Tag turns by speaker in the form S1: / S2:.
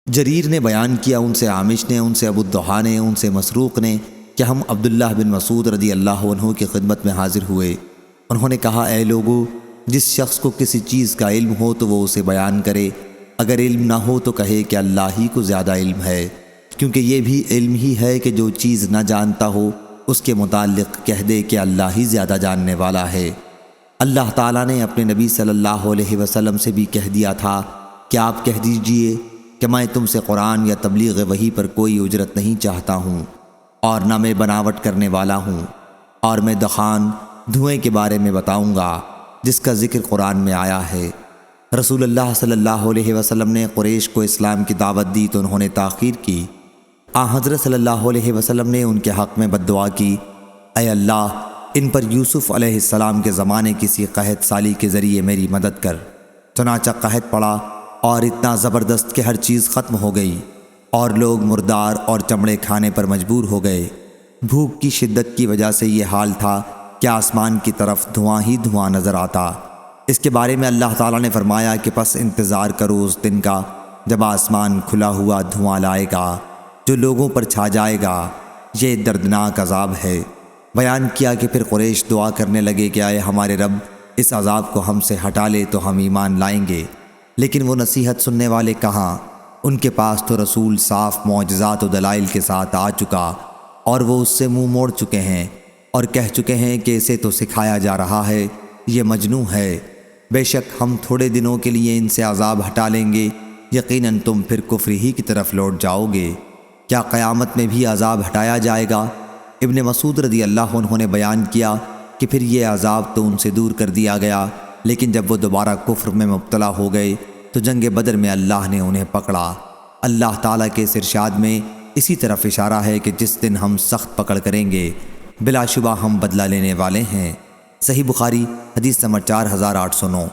S1: جریر نے بیان کیا، ان سے عامش نے، ان سے ابو الضحیٰ نے، ان سے مسروق نے کہ ہم عبداللہ بن مسعود رضی اللہ عنہ کی خدمت میں حاضر ہوئے۔ انہوں نے کہا، اے لوگو، جس شخص کو کسی چیز کا علم ہو تو وہ اسے بیان کرے، اگر علم نہ ہو تو کہے کہ اللہ ہی کو زیادہ علم ہے، کیونکہ یہ بھی علم ہی ہے کہ جو چیز نہ جانتا ہو اس کے متعلق کہہ دے کہ اللہ ہی زیادہ جاننے والا ہے۔ اللہ تعالیٰ نے اپنے نبی صلی اللہ علیہ وسلم سے بھی کہہ دیا تھا کہ آپ کہہ دیجئے کہ میں تم سے قرآن یا تبلیغ وحی پر کوئی اجرت نہیں چاہتا ہوں، اور نہ میں بناوٹ کرنے والا ہوں، اور میں دخان دھوئیں کے بارے میں بتاؤں گا جس کا ذکر قرآن میں آیا ہے۔ رسول اللہ صلی اللہ علیہ وسلم نے قریش کو اسلام کی دعوت دی تو انہوں نے تاخیر کی۔ حضرت صلی اللہ علیہ وسلم نے ان کے حق میں بد دعا کی، اے اللہ، ان پر یوسف علیہ السلام کے زمانے کسی قحط سالی کے ذریعے میری مدد کر۔ چنانچہ قحط پڑا اور اتنا زبردست کہ ہر چیز ختم ہو گئی، اور لوگ مردار اور چمڑے کھانے پر مجبور ہو گئے۔ بھوک کی شدت کی وجہ سے یہ حال تھا کہ آسمان کی طرف دھواں ہی دھواں نظر آتا۔ اس کے بارے میں اللہ تعالیٰ نے فرمایا کہ پس انتظار کرو اس دن کا جب آسمان کھلا ہوا دھواں لائے گا جو لوگوں پر چھا جائے گا، یہ دردناک عذاب ہے۔ بیان کیا کہ پھر قریش دعا کرنے لگے کہ اے ہمارے رب، اس عذاب کو ہم سے ہٹا لے تو ہم ایمان لائیں گے۔ لیکن وہ نصیحت سننے والے کہاں، ان کے پاس تو رسول صاف معجزات و دلائل کے ساتھ آ چکا، اور وہ اس سے منہ موڑ چکے ہیں اور کہہ چکے ہیں کہ اسے تو سکھایا جا رہا ہے، یہ مجنون ہے۔ بے شک ہم تھوڑے دنوں کے لیے ان سے عذاب ہٹا لیں گے، یقیناً تم پھر کفر ہی کی طرف لوٹ جاؤ گے۔ کیا قیامت میں بھی عذاب ہٹایا جائے گا؟ ابن مسعود رضی اللہ عنہ نے بیان کیا کہ پھر یہ عذاب تو ان سے دور کر دیا گیا، لیکن جب وہ دوبارہ کفر میں مبتلا ہو گئے تو جنگ بدر میں اللہ نے انہیں پکڑا۔ اللہ تعالیٰ کے اس ارشاد میں اسی طرف اشارہ ہے کہ جس دن ہم سخت پکڑ کریں گے، بلا شبہ ہم بدلہ لینے والے ہیں۔ صحیح بخاری حدیث نمبر 4809۔